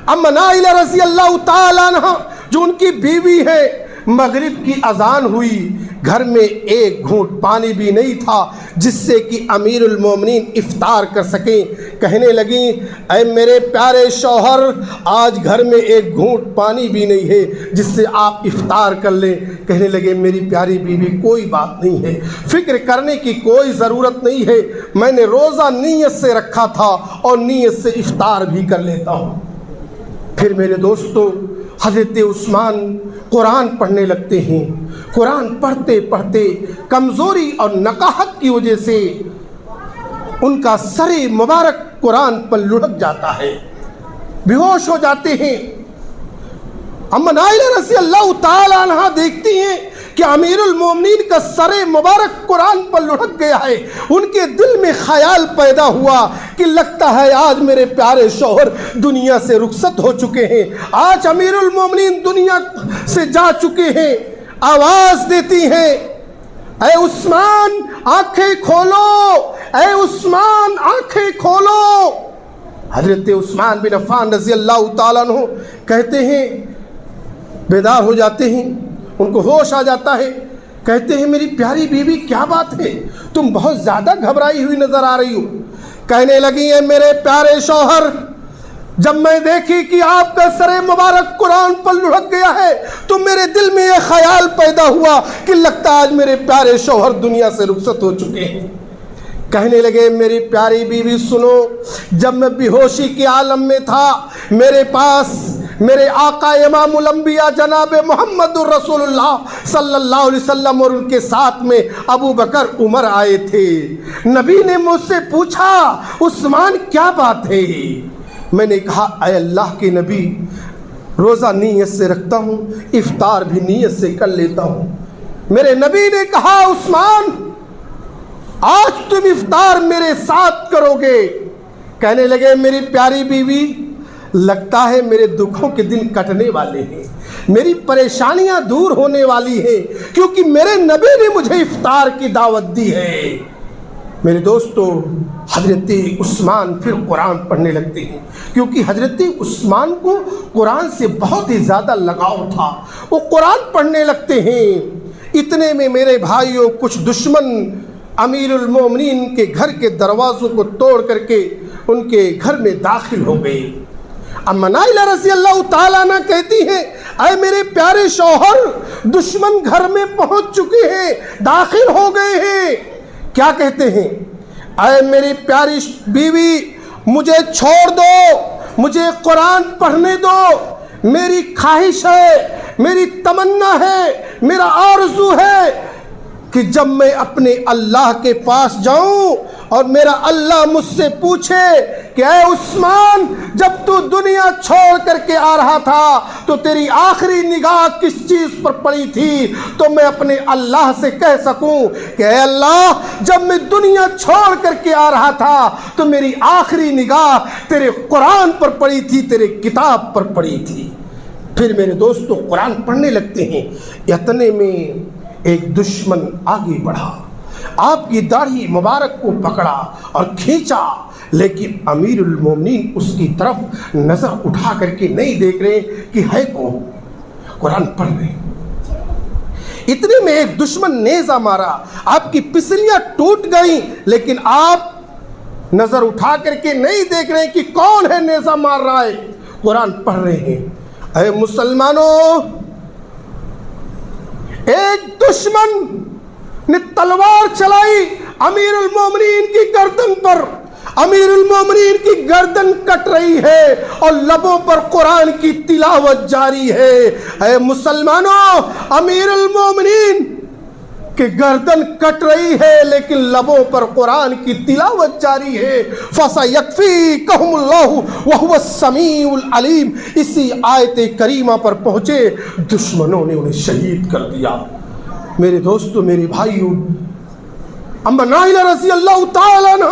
اما نائلہ رضی اللہ تعالیٰ عنہ جو ان کی بیوی ہے، مغرب کی اذان ہوئی، گھر میں ایک گھونٹ پانی بھی نہیں تھا جس سے کہ امیر المومنین افطار کر سکیں۔ کہنے لگیں اے میرے پیارے شوہر، آج گھر میں ایک گھونٹ پانی بھی نہیں ہے جس سے آپ افطار کر لیں۔ کہنے لگے میری پیاری بیوی کوئی بات نہیں ہے، فکر کرنے کی کوئی ضرورت نہیں ہے، میں نے روزہ نیت سے رکھا تھا اور نیت سے افطار بھی کر لیتا ہوں۔ پھر میرے دوستو حضرت عثمان قرآن پڑھنے لگتے ہیں۔ قرآن پڑھتے پڑھتے کمزوری اور نقاہت کی وجہ سے ان کا سر مبارک قرآن پر لڑک جاتا ہے، بے ہوش ہو جاتے ہیں۔ اما نائلہ رضی اللہ تعالیٰ عنہ دیکھتی ہیں کہ امیر المومنین کا سر مبارک قرآن پر لڑک گیا ہے۔ ان کے دل میں خیال پیدا ہوا کہ لگتا ہے آج میرے پیارے شوہر دنیا سے رخصت ہو چکے ہیں، آج امیر المومنین دنیا سے جا چکے ہیں۔ آواز دیتی ہیں اے عثمان آنکھیں کھولو، اے عثمان آنکھیں کھولو۔ حضرت عثمان بن عفان رضی اللہ تعالیٰ عنہ کہتے ہیں، بیدار ہو جاتے ہیں، ان کو ہوش آ جاتا ہے، کہتے ہیں میری پیاری بیوی کیا بات ہے، تم بہت زیادہ گھبرائی ہوئی نظر آ رہی ہو۔ کہنے لگی ہیں میرے پیارے شوہر، جب میں دیکھی کہ آپ کا سر مبارک قرآن پر لڑک گیا ہے تو میرے دل میں یہ خیال پیدا ہوا کہ لگتا آج میرے پیارے شوہر دنیا سے رخصت ہو چکے ہیں۔ کہنے لگے میری پیاری بیوی سنو، جب میں بے ہوشی کے عالم میں تھا میرے پاس میرے آقا امام الانبیاء جناب محمد الرسول اللہ صلی اللہ علیہ وسلم اور ان کے ساتھ میں ابو بکر عمر آئے تھے۔ نبی نے مجھ سے پوچھا عثمان کیا بات ہے؟ میں نے کہا اے اللہ کے نبی، روزہ نیت سے رکھتا ہوں، افطار بھی نیت سے کر لیتا ہوں۔ میرے نبی نے کہا عثمان آج تم افطار میرے ساتھ کرو گے۔ کہنے لگے میری پیاری بیوی، لگتا ہے میرے دکھوں کے دن کٹنے والے ہیں، میری پریشانیاں دور ہونے والی ہیں، کیونکہ میرے نبی نے مجھے افطار کی دعوت دی ہے۔ میرے دوستو، حضرت عثمان پھر قرآن پڑھنے لگتے ہیں، کیونکہ حضرت عثمان کو قرآن سے بہت ہی زیادہ لگاؤ تھا۔ وہ قرآن پڑھنے لگتے ہیں۔ اتنے میں میرے بھائیوں کچھ دشمن امیر المومنین کے گھر کے دروازوں کو توڑ کر کے ان کے گھر میں داخل ہو گئے۔ اما نائلہ رضی اللہ تعالیٰ عنہ کہتی ہیں اے میرے پیارے شوہر، دشمن گھر میں پہنچ چکے ہیں، داخل ہو گئے ہیں۔ کیا کہتے ہیں؟ اے میری پیاری بیوی، مجھے چھوڑ دو، مجھے قرآن پڑھنے دو، میری خواہش ہے، میری تمنا ہے، میرا آرزو ہے کہ جب میں اپنے اللہ کے پاس جاؤں اور میرا اللہ مجھ سے پوچھے کہ اے عثمان، جب تو دنیا چھوڑ کر کے آ رہا تھا تو تیری آخری نگاہ کس چیز پر پڑی تھی، تو میں اپنے اللہ سے کہہ سکوں کہ اے اللہ، جب میں دنیا چھوڑ کر کے آ رہا تھا تو میری آخری نگاہ تیرے قرآن پر پڑی تھی، تیرے کتاب پر پڑی تھی۔ پھر میرے دوستو قرآن پڑھنے لگتے ہیں۔ اتنے میں ایک دشمن آگے بڑھا، آپ کی داڑھی مبارک کو پکڑا اور کھینچا، لیکن امیر المومنین اس کی طرف نظر اٹھا کر کے نہیں دیکھ رہے کہ ہے کون، قرآن پڑھ رہے۔ اتنے میں ایک دشمن نیزہ مارا، آپ کی پسلیاں ٹوٹ گئیں، لیکن آپ نظر اٹھا کر کے نہیں دیکھ رہے کہ کون ہے نیزہ مار رہا ہے، قرآن پڑھ رہے ہیں۔ اے مسلمانوں، ایک دشمن نے تلوار چلائی امیر المومنین کی گردن پر، امیر المومنین کی گردن کٹ رہی ہے اور لبوں پر قرآن کی تلاوت جاری ہے۔ اے مسلمانوں، امیر المومنین کی گردن کٹ رہی ہے لیکن لبوں پر قرآن کی تلاوت جاری ہے۔ فَسَيَكْفِيكَهُمُ اللَّهُ وَهُوَ السَّمِيعُ الْعَلِيمُ، اسی آیت کریمہ پر پہنچے، دشمنوں نے انہیں شہید کر دیا۔ میرے دوستو، میرے بھائیوں، اما نائلہ رضی اللہ تعالیٰ عنہ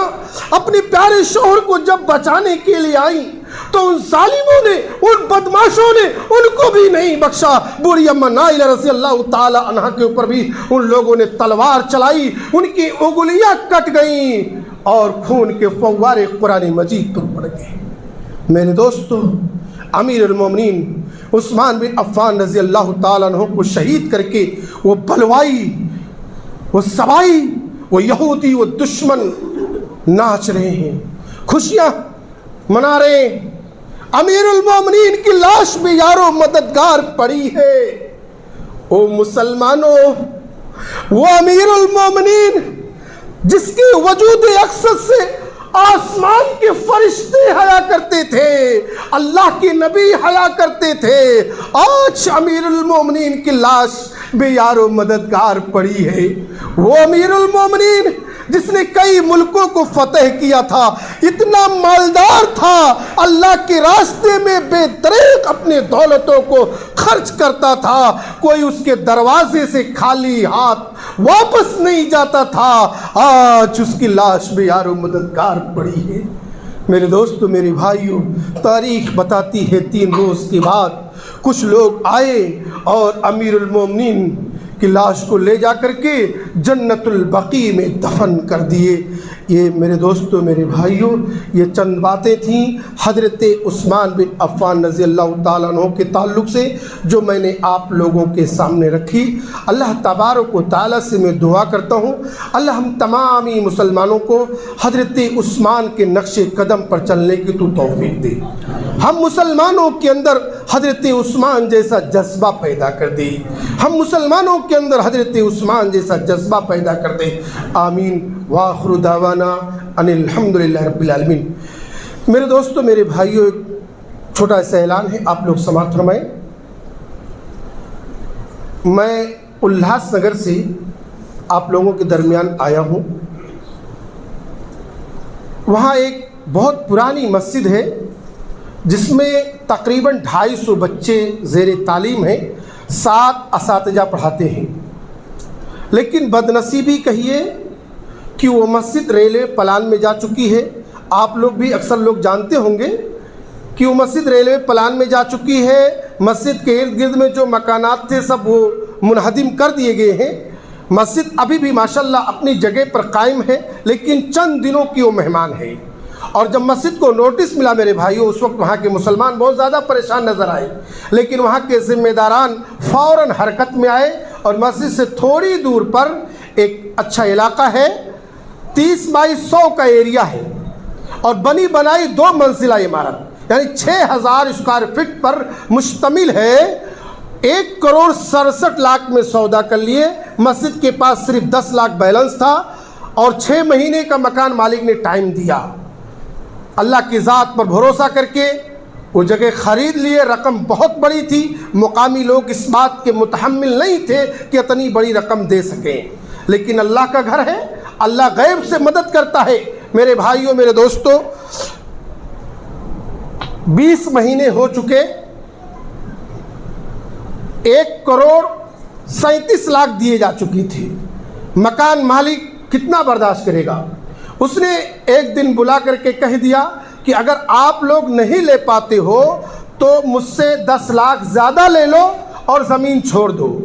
اپنے پیارے شوہر کو جب بچانے کے لیے آئیں تو ان ظالموں نے، ان بدماشوں نے ان کو بھی نہیں بخشا۔ بوڑھی اما نائلہ رضی اللہ تعالیٰ عنہ کے اوپر بھی ان لوگوں نے تلوار چلائی، ان کی انگلیاں کٹ گئیں اور خون کے فوارے قرآن مجید پر پڑ گئے۔ میرے دوستو، امیر المومنین عثمان بن عفان رضی اللہ تعالیٰ عنہ کو شہید کر کے وہ بلوائی، وہ سبائی، وہ یہودی، وہ دشمن ناچ رہے ہیں، خوشیاں منا رہے ہیں۔ امیر المومنین کی لاش میں یارو مددگار پڑی ہے۔ او مسلمانوں، وہ امیر المومنین جس کے وجود اقدس سے آسمان کے فرشتے حیا کرتے تھے، اللہ کے نبی حیا کرتے تھے، آج امیر المومنین کی لاش بے یار و مددگار پڑی ہے۔ وہ امیر المومنین جس نے کئی ملکوں کو فتح کیا تھا، اتنا مالدار تھا، اللہ کے راستے میں بے دریغ اپنے دولتوں کو خرچ کرتا تھا، کوئی اس کے دروازے سے خالی ہاتھ واپس نہیں جاتا تھا، آج اس کی لاش بے یار و مددگار پڑی ہے۔ میرے دوستو، میرے بھائیوں، تاریخ بتاتی ہے 3 روز کے بعد کچھ لوگ آئے اور امیر المومنین کی لاش کو لے جا کر کے جنت البقیع میں دفن کر دیے۔ یہ میرے دوستو، میرے بھائیوں، یہ چند باتیں تھیں حضرت عثمان بن عفان رضی اللہ تعالیٰ عنہ کے تعلق سے جو میں نے آپ لوگوں کے سامنے رکھی۔ اللہ تبارک و تعالیٰ سے میں دعا کرتا ہوں اللہ ہم تمامی مسلمانوں کو حضرت عثمان کے نقش قدم پر چلنے کی تو توفیق دے، ہم مسلمانوں کے اندر حضرت عثمان جیسا جذبہ پیدا کر دے، ہم مسلمانوں کے اندر حضرت عثمان جیسا جذبہ پیدا کر دے، آمین۔ وآخر دعوانا ان الحمدللہ رب العالمین۔ میرے دوستو، میرے بھائیوں، ایک چھوٹا سا اعلان ہے، آپ لوگ سماعت فرمائیں۔ میں الہاس نگر سے آپ لوگوں کے درمیان آیا ہوں۔ وہاں ایک بہت پرانی مسجد ہے جس میں تقریباً 250 بچے زیر تعلیم ہیں، 7 اساتذہ پڑھاتے ہیں، لیکن بدنصیبی کہیے کہ وہ مسجد ریلوے پلان میں جا چکی ہے۔ آپ لوگ بھی اکثر لوگ جانتے ہوں گے کہ وہ مسجد ریلوے پلان میں جا چکی ہے۔ مسجد کے ارد گرد میں جو مکانات تھے سب وہ منہدم کر دیے گئے ہیں۔ مسجد ابھی بھی ماشاءاللہ اپنی جگہ پر قائم ہے، لیکن چند دنوں کی وہ مہمان ہے۔ اور جب مسجد کو نوٹس ملا میرے بھائیوں، اس وقت وہاں کے مسلمان بہت زیادہ پریشان نظر آئے، لیکن وہاں کے ذمہ داران فوراً حرکت میں آئے اور مسجد سے تھوڑی دور پر ایک اچھا علاقہ ہے، 30 بائی 100 کا ایریا ہے، اور بنی بنائی 2 منزلہ عمارت، یعنی 6000 اسکوائر فٹ پر مشتمل ہے۔ 1,67,00,000 میں سودا کر لیے۔ مسجد کے پاس صرف 10 لاکھ بیلنس تھا اور 6 مہینے کا مکان مالک نے ٹائم دیا۔ اللہ کی ذات پر بھروسہ کر کے وہ جگہ خرید لیے۔ رقم بہت بڑی تھی، مقامی لوگ اس بات کے متحمل نہیں تھے کہ اتنی بڑی رقم دے سکیں، لیکن اللہ کا گھر ہے، اللہ غیب سے مدد کرتا ہے۔ میرے بھائیوں، میرے دوستوں، 20 مہینے ہو چکے، 1,37,00,000 دیے جا چکی تھی۔ مکان مالک کتنا برداشت کرے گا؟ اس نے ایک دن بلا کر کے کہہ دیا کہ اگر آپ لوگ نہیں لے پاتے ہو تو مجھ سے 10 لاکھ زیادہ لے لو اور زمین چھوڑ دو۔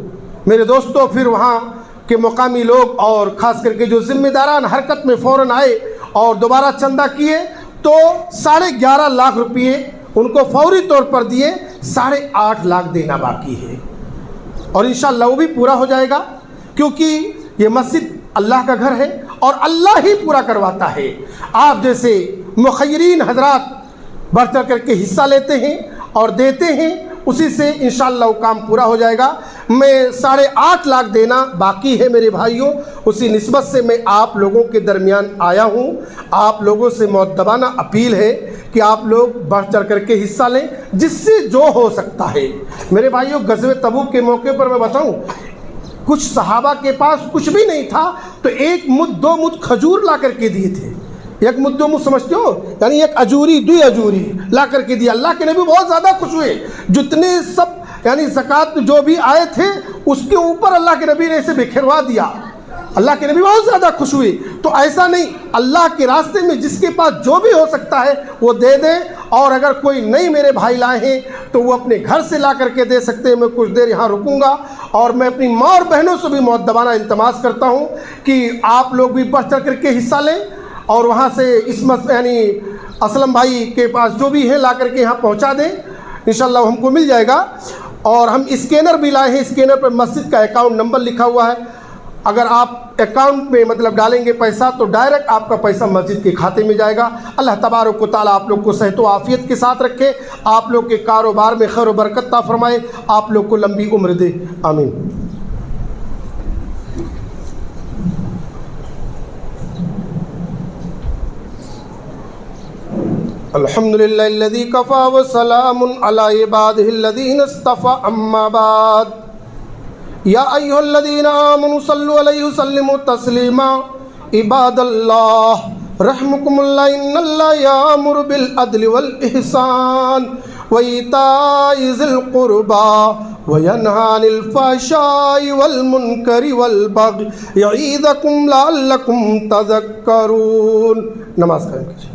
میرے دوستوں، پھر وہاں کے مقامی لوگ اور خاص کر کے جو ذمہ داران حرکت میں فوراً آئے اور دوبارہ چندہ کیے تو 11.5 لاکھ روپئے ان کو فوری طور پر دیے۔ 8.5 لاکھ دینا باقی ہے، اور انشاءاللہ وہ بھی پورا ہو جائے گا، کیونکہ یہ مسجد اللہ کا گھر ہے اور اللہ ہی پورا کرواتا ہے۔ آپ جیسے مخیرین حضرات بڑھ چڑھ کر کے حصہ لیتے ہیں اور دیتے ہیں، اسی سے انشاءاللہ وہ کام پورا ہو جائے گا۔ میں 8.5 لاکھ دینا باقی ہے میرے بھائیوں، اسی نسبت سے میں آپ لوگوں کے درمیان آیا ہوں۔ آپ لوگوں سے مؤدبانہ اپیل ہے کہ آپ لوگ بڑھ چڑھ کر کے حصہ لیں، جس سے جو ہو سکتا ہے۔ میرے بھائیوں، غزوہ تبوک کے موقع پر میں بتاؤں، کچھ صحابہ کے پاس کچھ بھی نہیں تھا تو 1 مد 2 مد کھجور لا کر کے دیے تھے۔ 1 مد 2 مد سمجھتے ہو؟ یعنی 1 اجوری 2 اجوری لا کر کے دیا۔ اللہ کے نبی بہت زیادہ خوش ہوئے، جتنے سب یعنی زکوٰۃ جو بھی آئے تھے اس کے اوپر اللہ کے نبی نے اسے بکھروا دیا۔ اللہ کے نبی بہت زیادہ خوش ہوئے۔ تو ایسا نہیں، اللہ کے راستے میں جس کے پاس جو بھی ہو سکتا ہے وہ دے دیں، اور اگر کوئی نہیں میرے بھائی لائے ہیں تو وہ اپنے گھر سے لا کر کے دے سکتے ہیں۔ میں کچھ دیر یہاں رکوں گا، اور میں اپنی ماں اور بہنوں سے بھی مؤدبانہ التماس کرتا ہوں کہ آپ لوگ بھی بڑھ چڑھ کر کے حصہ لیں، اور وہاں سے یعنی اسلم بھائی کے پاس جو بھی ہے لا کر کے یہاں پہنچا دیں، انشاءاللہ ہم کو مل جائے گا۔ اور ہم اسکینر بھی لائے ہیں، اسکینر پر مسجد کا اکاؤنٹ نمبر لکھا ہوا ہے۔ اگر آپ اکاؤنٹ میں ڈالیں گے پیسہ تو ڈائریکٹ آپ کا پیسہ مسجد کے کھاتے میں جائے گا۔ اللہ تبارک و تعالیٰ آپ لوگ کو صحت و عافیت کے ساتھ رکھے، آپ لوگ کے کاروبار میں خیر و برکت عطا فرمائے، آپ لوگ کو لمبی عمر دے، آمین۔ الحمدللہ الذی کفا وسلام علی عبادہ الذین اصطفى، اما بعد، یا ایھا الذین آمنوا صلوا علیہ وسلموا تسلیما۔ عباد اللہ رحمکم اللہ، ان اللہ یامر بالعدل والاحسان وایتاء ذی القربى وینہی عن الفحشاء والمنکر والبغی یعظکم لعلکم تذکرون۔ نماز قائم کیجیے۔